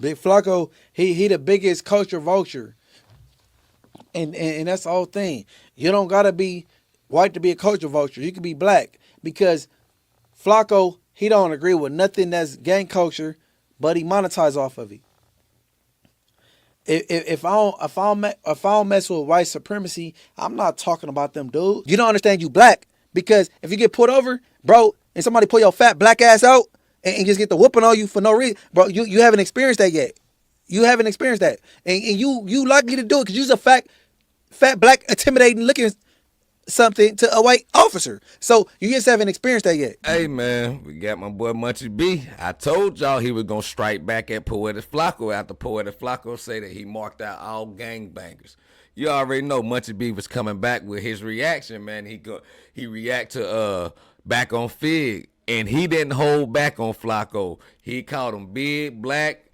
Big Flaco, he the biggest culture vulture. And that's the whole thing. You don't gotta be white to be a culture vulture. You can be black because Flaco, he don't agree with nothing that's gang culture, but he monetize off of it. If I don't mess with white supremacy, I'm not talking about them dudes. You don't understand you black because if you get pulled over, bro, and somebody pull your fat black ass out and just get the whooping on you for no reason, bro, you haven't experienced that yet. You haven't experienced that, and you likely to do it because you're a fat black intimidating looking something to a white officer. So you just haven't experienced that yet. Hey man, we got my boy Munchy B. I told y'all he was gonna strike back at Poetik Flakko after Poetik Flakko say that he marked out all gangbangers. You already know Munchy B was coming back with his reaction, man. He react to back on Fig, and he didn't hold back on Flakko. He called him big, black,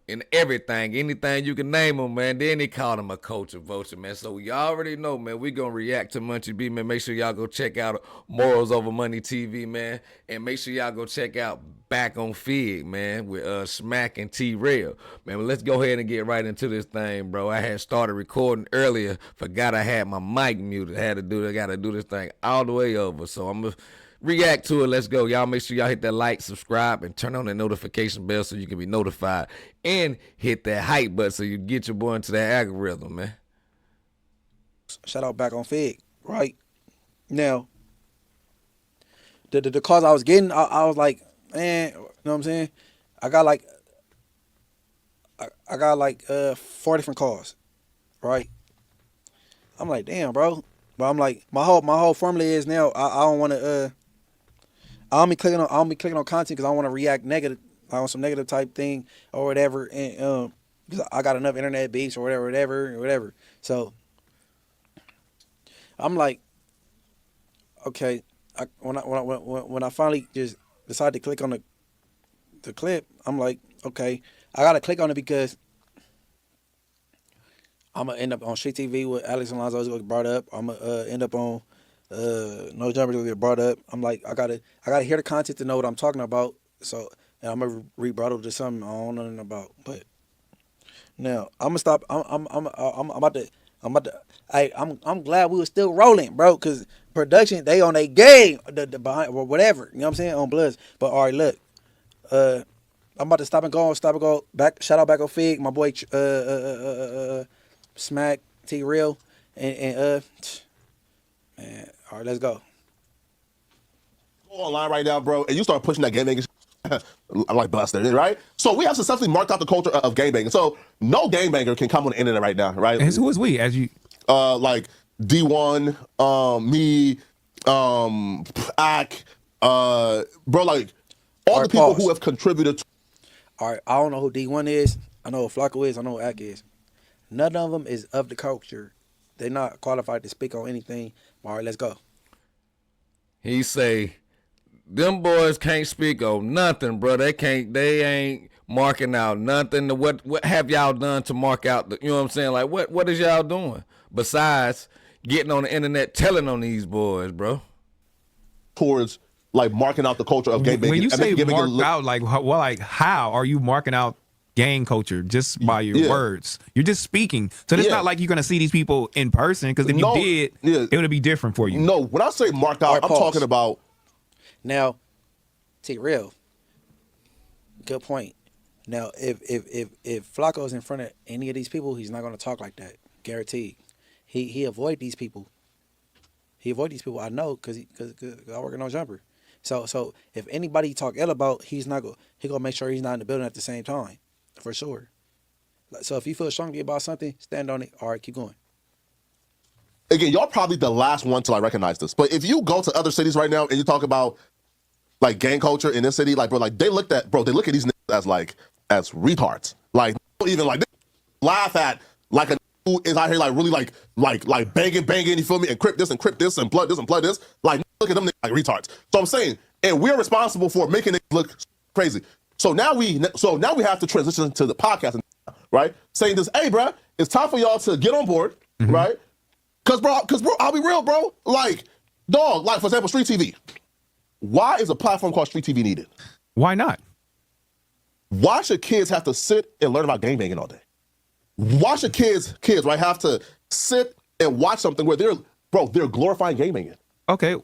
and everything, anything you can name him, man. Then he called him a culture vulture, man. So y'all already know, man, we gonna react to Munchy B, man. Make sure y'all go check out Morals Over Money TV, man. And make sure y'all go check out Back on Fig, man, with Smack and T-Rail. Man, well, let's go ahead and get right into this thing, bro. I had started recording earlier, forgot I had my mic muted. I gotta do this thing all the way over. So I'm gonna react to it. Let's go. Y'all make sure y'all hit that like, subscribe, and turn on that notification bell so you can be notified. And hit that hype button so you get your boy into that algorithm, man. Shout out Back on Fig, right? Now, the calls I was getting, I was like, man, you know what I'm saying? I got like 4 different calls, right? I'm like, damn, bro. But I'm like, my whole formula is now I don't want to I don't be clicking on content because I want to react negative on some negative type thing or whatever, and because I got enough internet beats or whatever. So I'm like, okay, when I finally just decided to click on the clip, I'm like, okay, I gotta click on it because I'm gonna end up on Street TV with Alex Alonso is gonna get brought up. I'm gonna end up on No Jumpers gonna get brought up. I'm like, I gotta hear the content to know what I'm talking about. So, and I'm gonna rebuttal to something I don't know nothing about. But now I'm gonna stop. I'm about to. I'm glad we were still rolling, bro. Cause production they on their game, the behind or whatever. You know what I'm saying on Bloods. But all right, look. I'm about to stop and go back. Shout out Back on Fig, my boy Smack T Real and man. All right, let's go. Go online right now, bro, and you start pushing that gangbanging. I'm like busted, right? So we have successfully marked out the culture of gangbanging. So no gangbanger can come on the internet right now, right? And who is we? As you like D1, me, Ak, bro, like all the people who have contributed to. All right, I don't know who D1 is. I know who Flaco is. I know who Ak is. None of them is of the culture. They're not qualified to speak on anything. All right, let's go. He say, them boys can't speak on nothing, bro. They ain't marking out nothing. What have y'all done to mark out you know what I'm saying? Like what is y'all doing besides getting on the internet telling on these boys, bro? Towards like marking out the culture of gangbanging. When you say marked out, like how are you marking out gang culture just by your words? You're just speaking. So it's not like you're gonna see these people in person, because if you did, it would be different for you. No, when I say marked out, I'm talking about now. T-Real. Good point. Now, if Flaco's in front of any of these people, he's not gonna talk like that. Guaranteed. He avoid these people. He avoid these people. I know because I work in No Jumper. So if anybody talk ill about, he gonna make sure he's not in the building at the same time, for sure. So if you feel strongly about something, stand on it. All right, keep going. Again, y'all probably the last one to like recognize this. But if you go to other cities right now and you talk about like gang culture in this city, like bro, like they look at these niggas as retards. Like even like they laugh at like a who is out here like really like banging, you feel me, and crypt this and blood this. Like look at them niggas like retards. So I'm saying, and we're responsible for making it look crazy. So now we have to transition to the podcast, right? Saying this, hey, bro, it's time for y'all to get on board, right? Cause bro, I'll be real, bro. Like, dog, like for example, Street TV. Why is a platform called Street TV needed? Why not? Why should kids have to sit and learn about gangbanging all day? Why should kids right have to sit and watch something where they're glorifying gangbanging? Okay.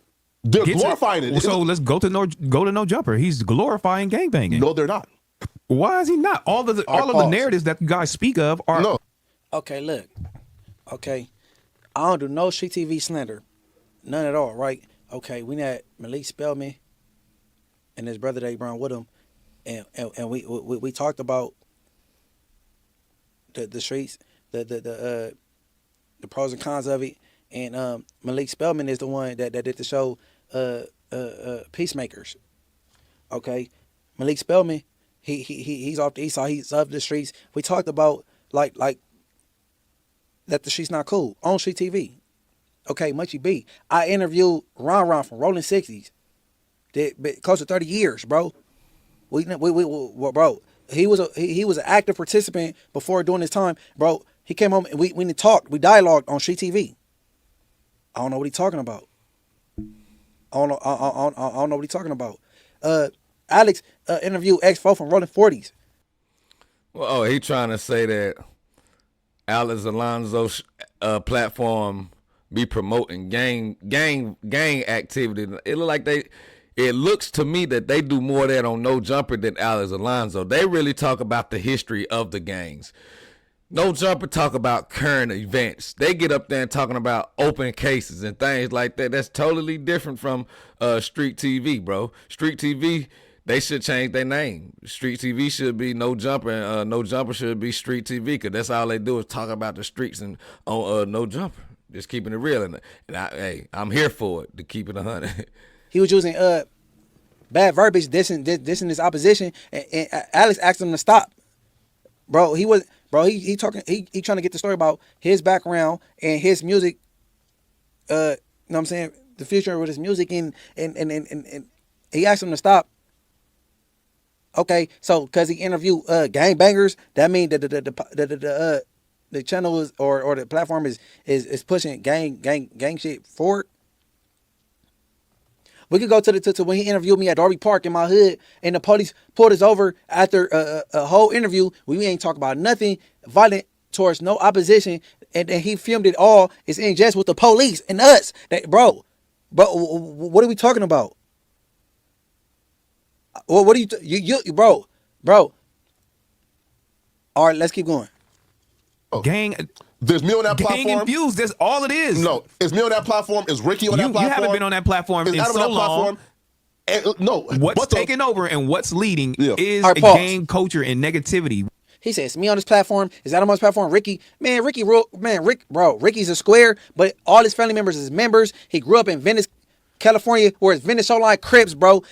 They're glorifying it. So let's go to No Jumper. He's glorifying gangbanging. No, they're not. Why is he not? All of the narratives that you guys speak of are no. Okay, look. Okay, I don't do no street TV slander, none at all, right? Okay, we had Malik Spellman and his brother Dave Brown with him, and we talked about the streets, the pros and cons of it, and Malik Spellman is the one that did the show Peacemakers. Okay, Malik Spellman, he's off the east side, he's of the streets. We talked about like that the street's not cool on street TV. Okay, Munchy B. I interviewed Ron from Rolling 60s. Close to 30 years, bro. Bro. He was an active participant before doing his time, bro. He came home and we talked, we dialogued on street TV. I don't know what he's talking about. I don't know what he's talking about. Alex interviewed X4 from Rolling 40s. Well, he trying to say that Alex Alonso's platform be promoting gang activity. It looks to me that they do more of that on No Jumper than Alex Alonso. They really talk about the history of the gangs. No Jumper talk about current events. They get up there and talking about open cases and things like that. That's totally different from street TV, bro. Street TV, they should change their name. Street TV should be No Jumper, and No Jumper should be Street TV, because that's all they do is talk about the streets and on No Jumper. Just keeping it real. And I'm here for it, to keep it 100. He was using bad verbiage, dissing his opposition, and Alex asked him to stop. Bro, he trying to get the story about his background and his music. You know what I'm saying? The future with his music, and he asked him to stop. Okay, so because he interviewed gangbangers, that means that the channel is or the platform is pushing gang shit forward. We could go to when he interviewed me at Darby Park in my hood, and the police pulled us over after a whole interview. We ain't talk about nothing violent towards no opposition, and he filmed it all. It's in jest with the police and us. Bro, what are we talking about? What are you bro? All right, let's keep going. Gang. There's me on that platform. Gang infused. That's all it is. No, it's me on that platform. Is Ricky on that platform? You haven't been on that platform in so long. And, no, what's taking over and what's leading is right, gang culture and negativity. He says, me on this platform. Is Adam on this platform? Ricky, Ricky's a square, but all his family members is members. He grew up in Venice, California, where it's Venice Shoreline Crips, bro.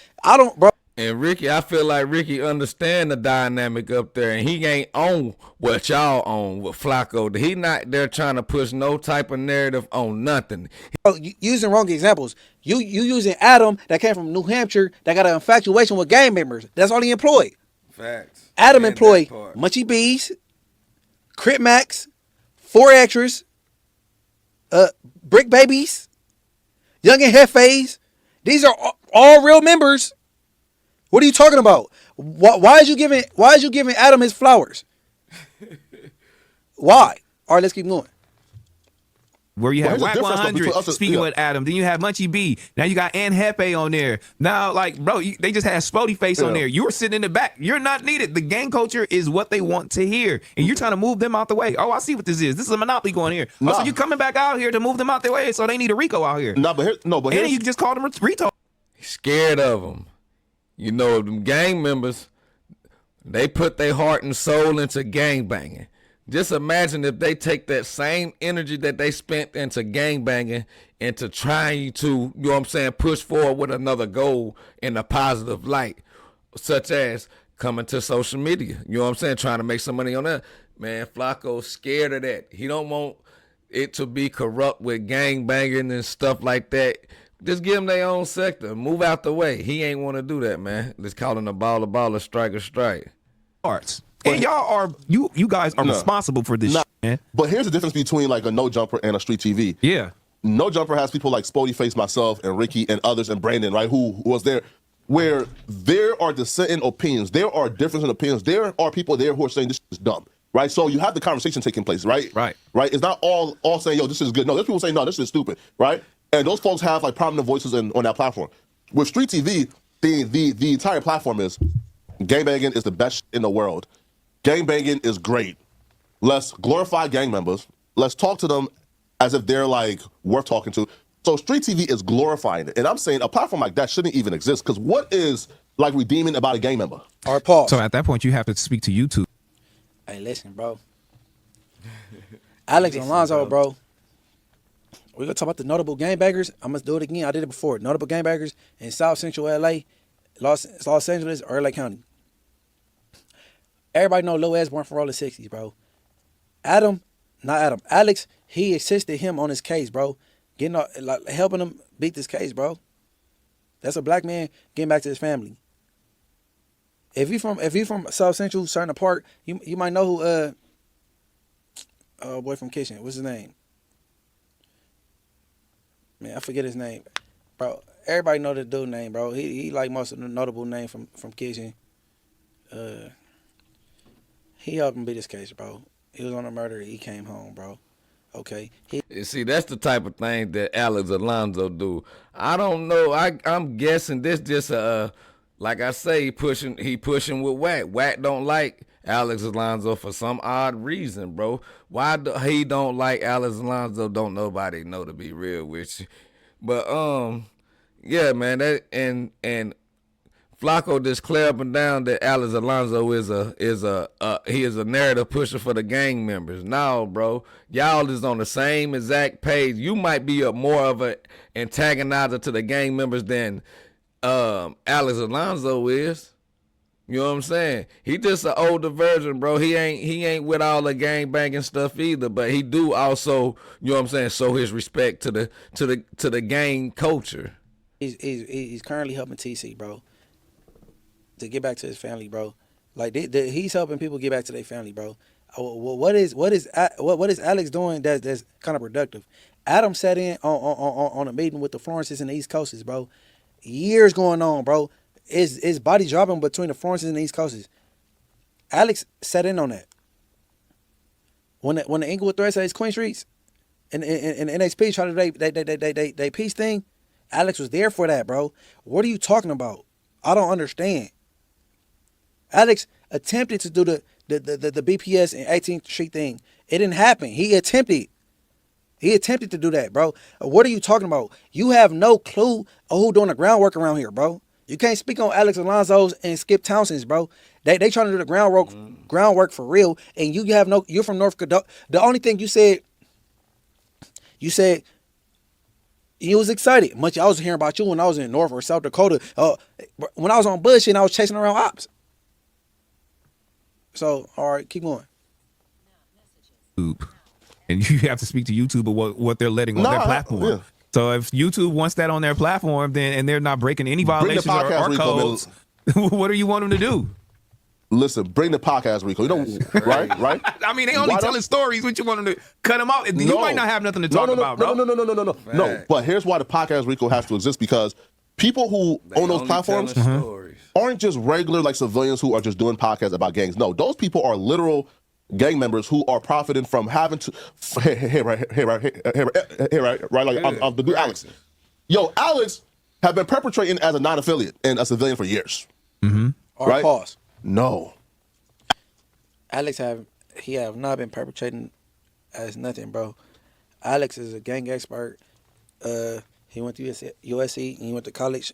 And Ricky, I feel like Ricky understand the dynamic up there, and he ain't on what y'all on with Flaco. He not there trying to push no type of narrative on nothing. Bro, you using wrong examples. You using Adam that came from New Hampshire that got an infatuation with gang members. That's all he employed. Facts. Adam employed Munchy B's, Crip Max, 4 extras, Brick Babies, Young and Hefes. These are all real members. What are you talking about? Why is you giving Adam his flowers? Why? All right, let's keep going. Where you have Whack 100 speaking with Adam, then you have Munchy B. Now you got Ann Hefe on there. Now, like, bro, they just had Spody Face on there. You were sitting in the back. You're not needed. The gang culture is what they want to hear, and you're trying to move them out the way. Oh, I see what this is. This is a monopoly going here. Nah. Oh, so you coming back out here to move them out their way, so they need a Rico out here. But and you just called them retard. Scared of them. You know, them gang members, they put their heart and soul into gang banging. Just imagine if they take that same energy that they spent into gang banging into trying to, you know what I'm saying, push forward with another goal in a positive light, such as coming to social media. You know what I'm saying, trying to make some money on that. Man, Flaco's scared of that. He don't want it to be corrupt with gang banging and stuff like that. Just give them their own sector. Move out the way. He ain't want to do that, man. Just calling a baller, strike. Arts. And y'all are, you guys are responsible for this shit, man. But here's the difference between like a No Jumper and a street TV. Yeah. No Jumper has people like Spody Face, myself, and Ricky, and others, and Brandon, right, who was there where there are dissenting opinions, there are difference in opinions, there are people there who are saying this is dumb, right? So you have the conversation taking place, right? Right. It's not all saying, yo, this is good. No, there's people saying, no, this is stupid, right? And those folks have like prominent voices on that platform. With Street TV, the entire platform is gangbanging is the best in the world. Gangbanging is great. Let's glorify gang members. Let's talk to them as if they're like worth talking to. So Street TV is glorifying it. And I'm saying a platform like that shouldn't even exist, because what is like redeeming about a gang member? All right, pause. So at that point, you have to speak to YouTube. Hey, listen, bro. Alex Alonso, bro. We're going to talk about the notable gangbangers. I'm going to do it again. I did it before. Notable gangbangers in South Central LA, Los Angeles, or LA County. Everybody know Lil S born from Roller 60s, bro. Alex, he assisted him on his case, bro. Helping him beat this case, bro. That's a black man getting back to his family. If you from South Central, Certain Park, you might know who boy from Kitchen. What's his name? Man, I forget his name, bro. Everybody know the dude name, bro. He like most of the notable name from Kitchen. He helped him beat his case, bro. He was on a murder. He came home, bro. Okay. See, that's the type of thing that Alex Alonso do. I don't know. I'm guessing this just like I say, he pushing with Wack. Wack don't like Alex Alonso for some odd reason, bro. Why he don't like Alex Alonso? Don't nobody know, to be real with you. But yeah, man. That and Flaco just clear up and down that Alex Alonso is a narrative pusher for the gang members. No, bro, y'all is on the same exact page. You might be more of an antagonizer to the gang members than Alex Alonso is. You know what I'm saying? He just an older version, bro. He ain't with all the gang banging stuff either, but he do also, you know what I'm saying, show his respect to the gang culture. He's currently helping TC, bro, to get back to his family, bro. Like he's helping people get back to their family, bro. What is Alex doing that's kind of productive? Adam sat in on a meeting with the Florences and the East Coasts, bro. Years going on, bro. Is body dropping between the Florences and the East Coasts. Alex sat in on that. When the Inglewood threats at his Queen Streets and NXP tried to they peace thing, Alex was there for that, bro. What are you talking about? I don't understand. Alex attempted to do the BPS and 18th Street thing. It didn't happen. He attempted to do that, bro. What are you talking about? You have no clue of who doing the groundwork around here, bro. You can't speak on Alex Alonso's and Skip Townsend's, bro. They trying to do the groundwork for real, and you're from North Dakota. The only thing you said you was excited. Much I was hearing about you when I was in North or South Dakota. When I was on Bush and I was chasing around ops. So, all right, keep going. And you have to speak to YouTube of what they're letting on their platform. Yeah. So if YouTube wants that on their platform, then and they're not breaking any violations or codes, what do you want them to do? Listen, bring the podcast, Rico. You know, right? I mean, they only telling stories. What you want them to cut them out? You might not have nothing to talk about, bro. No. But here's why the podcast, Rico, has to exist, because people who own those platforms aren't just regular like civilians who are just doing podcasts about gangs. No, those people are literal gang members who are profiting from having to right, like I'm the dude Alex. Yo, Alex have been perpetrating as a non-affiliate and a civilian for years. All right, pause. No. Alex have not been perpetrating as nothing, bro. Alex is a gang expert. He went to USC and he went to college,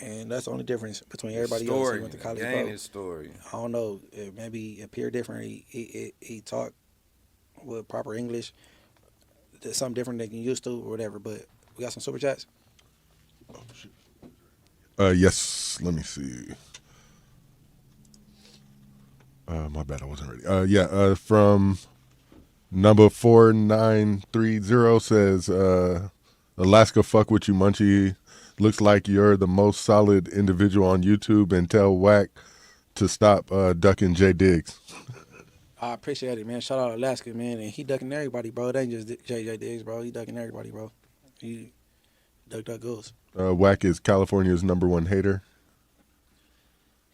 and that's the only difference between everybody else. He went to college, bro. His story. I don't know. It maybe appear different. He talked with proper English. There's something different than you used to or whatever. But we got some super chats. Oh, shit. Yes. Let me see. My bad, I wasn't ready. From number 4930 says, Alaska, fuck with you, Munchie. Looks like you're the most solid individual on YouTube, and tell Wack to stop ducking J Diggs. I appreciate it, man. Shout out Alaska, man. And he ducking everybody, bro. It ain't just JJ Diggs, bro. He ducking everybody, bro. He duck goes. Wack is California's #1 hater.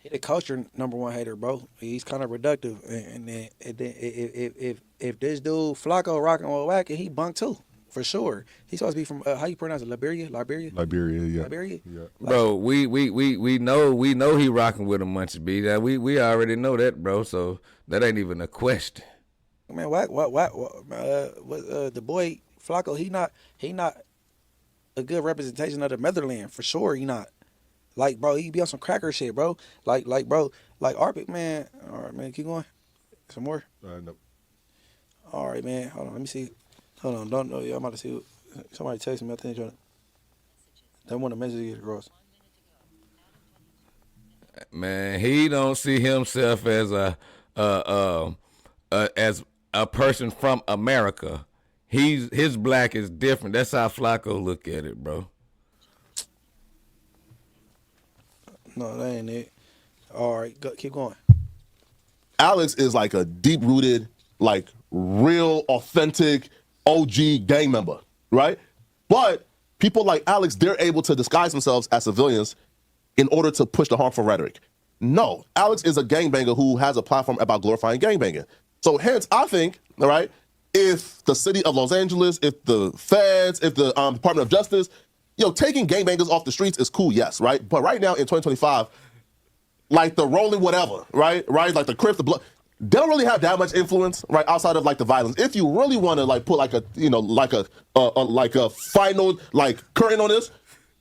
He the culture #1 hater, bro. He's kind of reductive, and then if this dude Flaco rocking with Wack, he bunked too, for sure. He's supposed to be from how you pronounce it, Liberia. Yeah. Yeah. Bro, we know he rocking with a Munchy B. That we already know that, bro. So that ain't even a question. Man, Wack, the boy Flaco, he not a good representation of the motherland for sure. He not. Like, bro, he be on some cracker shit, bro. Bro, Arpic, man. All right, man, keep going. Some more. Nope. All right, man. Hold on, let me see. Hold on, don't know. Yeah, I'm about to see. Somebody text me. I think they want to message you across. Man, he don't see himself as as a person from America. His black is different. That's how Flaco look at it, bro. No, that ain't it. All right, keep going. Alex is like a deep-rooted, like real, authentic OG gang member, right? But people like Alex, they're able to disguise themselves as civilians in order to push the harmful rhetoric. No, Alex is a gangbanger who has a platform about glorifying gangbanging. So hence, I think, all right, if the city of Los Angeles, if the feds, if the Department of Justice, taking gangbangers off the streets is cool, yes, right? But right now in 2025, like the rolling whatever, right? Like the Crips, the blood, they don't really have that much influence, right? Outside of like the violence. If you really want to like put like a, like a final like curtain on this,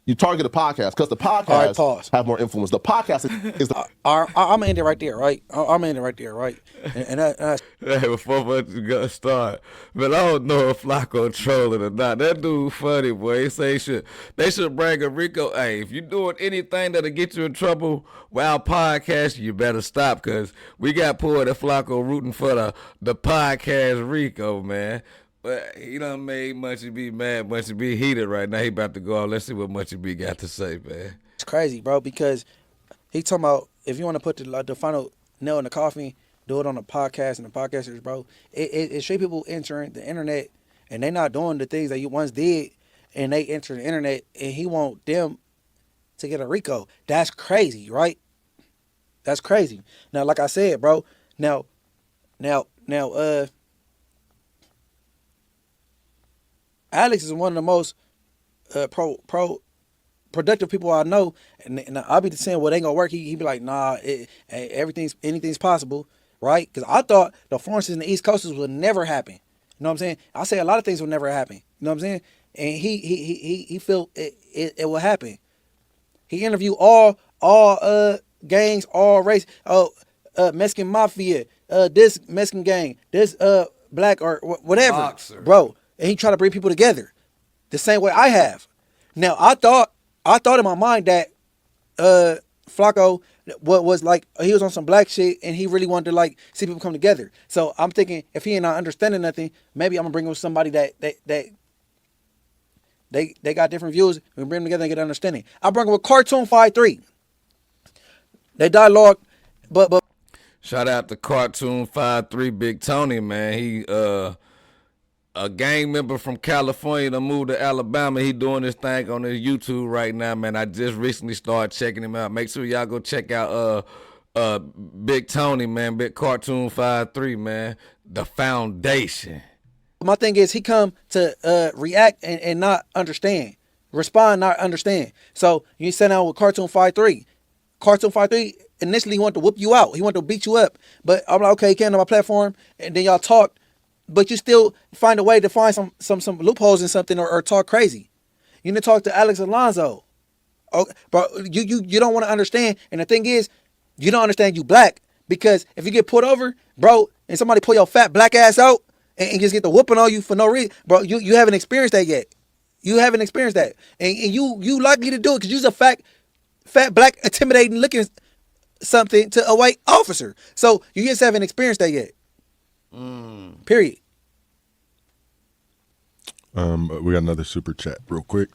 you target the podcast because the podcast have more influence. The podcast is the. I'm gonna end it right there, right? I'm gonna end it right there, right? And that's Hey, before we got start, but I don't know if Flaco trolling or not. That dude funny, boy. He say they should bring a Rico. Hey, if you doing anything that'll get you in trouble while podcasting, you better stop because we got Poetik Flakko rooting for the podcast Rico, man. But he done made Munchy B mad. Munchy B heated right now. He about to go on. Let's see what Munchy B got to say, man. it's crazy, bro, because he talking about if you want to put the final nail in the coffin, do it on a podcast and the podcasters, bro. It straight people entering the internet and they not doing the things that you once did, and they enter the internet and he want them to get a Rico. That's crazy, right? That's crazy. Now, like I said, bro. Now, Alex is one of the most productive people I know, and I'll be saying, well, they ain't gonna work. He be like, nah, anything's possible, right? Because I thought the forces in the East Coasters would never happen. You know what I'm saying? I say a lot of things will never happen. You know what I'm saying? And he feel it will happen. He interviewed all gangs, all race, Mexican mafia, this Mexican gang, this black or whatever, Boxer. bro. And he try to bring people together, the same way I have. Now I thought in my mind that Flaco was like he was on some black shit and he really wanted to like see people come together. So I'm thinking if he ain't not understanding nothing, maybe I'm gonna bring him with somebody that they got different views. We bring them together and get understanding. I bring him with Cartoon 5-3. They dialogue, but Shout out to Cartoon 5-3 Big Tony, man. He a gang member from California that moved to Alabama. He doing this thing on his YouTube right now, man. I just recently started checking him out. Make sure y'all go check out Big Tony, man. Big Cartoon 5-3, man. The foundation. my thing is he come to react and not understand. Respond, not understand. So you sit down with Cartoon 5-3. Cartoon 5-3 initially he wanted to whoop you out. He wanted to beat you up. But I'm like, okay, he came to my platform and then y'all talked. But you still find a way to find some loopholes in something or talk crazy. You need to talk to Alex Alonso. Oh, bro, you don't want to understand. And the thing is, you don't understand you black. Because if you get pulled over, bro, and somebody pull your fat black ass out and just get the whooping on you for no reason, bro, you haven't experienced that yet. You haven't experienced that. And you likely to do it because you're a fat black intimidating looking something to a white officer. So you just haven't experienced that yet. Period. We got another super chat real quick.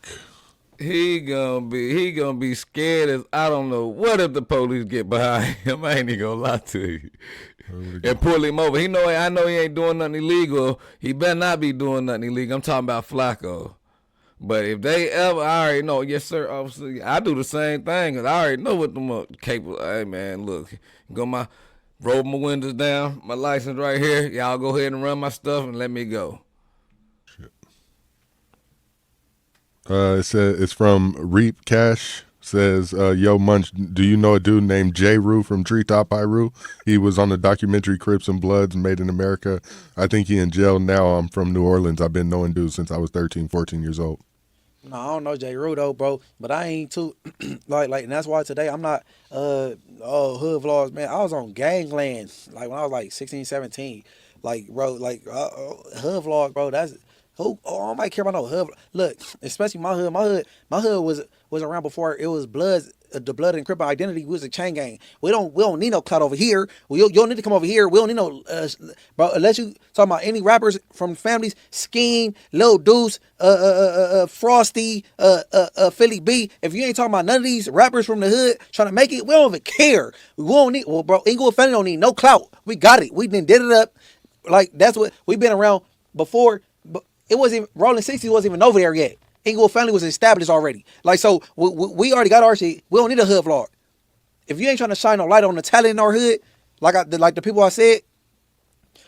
He gonna be scared as I don't know what if the police get behind him. I ain't even gonna lie to you. And pull him over. I know he ain't doing nothing illegal. He better not be doing nothing illegal. I'm talking about Flaco. But if they ever, I already know. Yes, sir. Obviously, I do the same thing, cause I already know what them capable. Hey, man, look, roll my windows down, my license right here. Y'all go ahead and run my stuff and let me go. It says it's from Reap Cash. Says, yo, Munch, do you know a dude named J. Rue from Treetop Iru? He was on the documentary Crips and Bloods Made in America. I think he in jail now. I'm from New Orleans. I've been knowing dude since I was 13, 14 years old. No, I don't know J. Rue though, bro. But I ain't too and that's why today I'm not hood vlogs, man. I was on Gangland like when I was like 16, 17. Like, bro, hood vlog, bro. That's who I might care about no hood. Look, especially my hood. My hood was around before it was Bloods. The Blood and Crip Identity was a chain gang. We don't need no clout over here. You don't need to come over here. We don't need no bro. Unless you talking about any rappers from families, Scheme, Lil Deuce, Frosty, Philly B. If you ain't talking about none of these rappers from the hood trying to make it, we don't even care. We don't need. Well, bro, Inglewood family don't need no clout. We got it. We did it up. Like that's what we've been around before. But it wasn't even, Rolling 60s wasn't even over there yet. Inglewood family was established already. Like, so we already got our shit. We don't need a hood vlog. If you ain't trying to shine no light on the talent in our hood, like the people I said,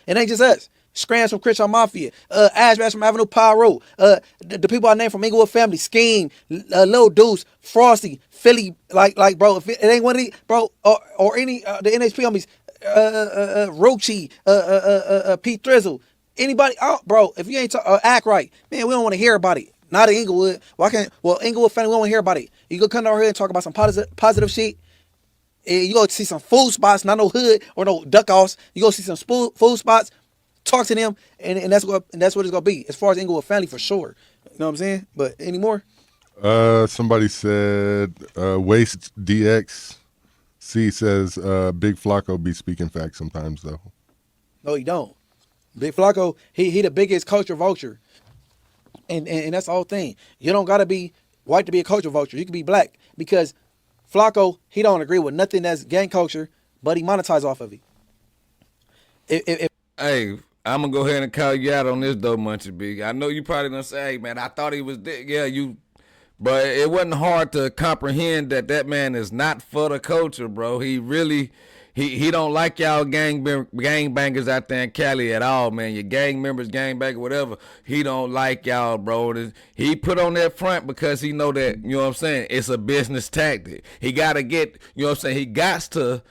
it ain't just us. Scrams from Crenshaw Mafia, Ashbash from Avenue Pyro, the people I named from Inglewood family, Scheme, Lil Deuce, Frosty, Philly, like bro, if it ain't one of these, bro, or any the NHP homies, Rochi, Pete Thrizzle, anybody, bro, if you ain't act right, man, we don't want to hear about it. Not in Inglewood. Why can't? Well, Inglewood family, we don't want to hear about it. You go come down here and talk about some positive shit. You go see some food spots, not no hood or no duck offs. You go see some food spots, talk to them, and that's what it's gonna be. As far as Inglewood family, for sure. You know what I'm saying? But anymore. Somebody said Waste DX. C says Big Flaco be speaking facts sometimes though. No, he don't. Big Flaco, he the biggest culture vulture. And that's the whole thing. You don't gotta be white to be a culture vulture. You can be black because Flaco, he don't agree with nothing that's gang culture, but he monetizes off of it. Hey, I'm gonna go ahead and call you out on this though, Munchy B. I know you probably gonna say, "Hey, man, I thought he was dead." Yeah, but it wasn't hard to comprehend that man is not for the culture, bro. He really. He don't like y'all gang bangers out there in Cali at all, man. Your gang members, gang bangers, whatever. He don't like y'all, bro. He put on that front because he know that, you know what I'm saying, it's a business tactic. He got to get, you know what I'm saying, he got to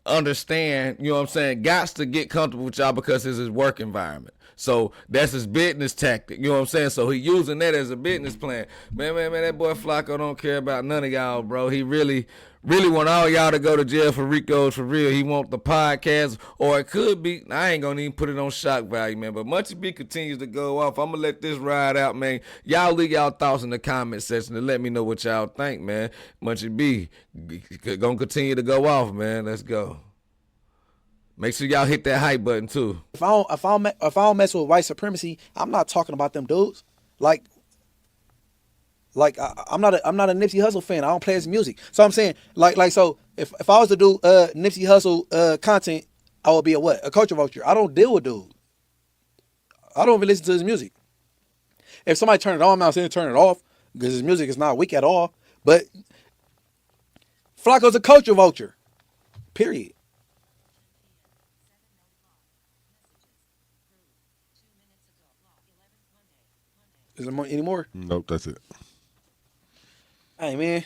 understand, you know what I'm saying, got to get comfortable with y'all because it's his work environment. So that's his business tactic, you know what I'm saying? So he using that as a business plan. Man, that boy Flaco don't care about none of y'all, bro. He really want all y'all to go to jail for Ricos for real. He want the podcast, or it could be, I ain't gonna even put it on shock value, man. But Munchy B continues to go off. I'm gonna let this ride out, man. Y'all leave y'all thoughts in the comment section and let me know what y'all think, man. Munchy B gonna continue to go off, man. Let's go. Make sure y'all hit that hype button too. If I don't mess with white supremacy, I'm not talking about them dudes. Like I'm not a Nipsey Hussle fan. I don't play his music. So I'm saying so if I was to do Nipsey Hussle content, I would be a culture vulture. I don't deal with dude. I don't even listen to his music. If somebody turn it on, I'm not saying turn it off because his music is not weak at all. But Flaco's a culture vulture. Period. Is there any more? Nope, that's it. Hey man,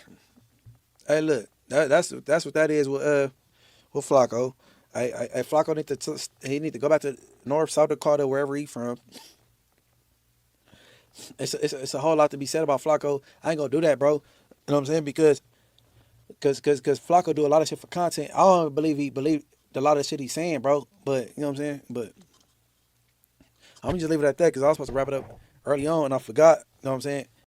hey look, that's what that is with Flaco. Flaco need to go back to North South Dakota, wherever he from. It's a whole lot to be said about Flaco. I ain't gonna do that, bro. You know what I'm saying? Because Flaco do a lot of shit for content. I don't believe he believe a lot of shit he's saying, bro. But you know what I'm saying? But I'm gonna just leave it at that because I was supposed to wrap it up early on and I forgot. You know what I'm saying?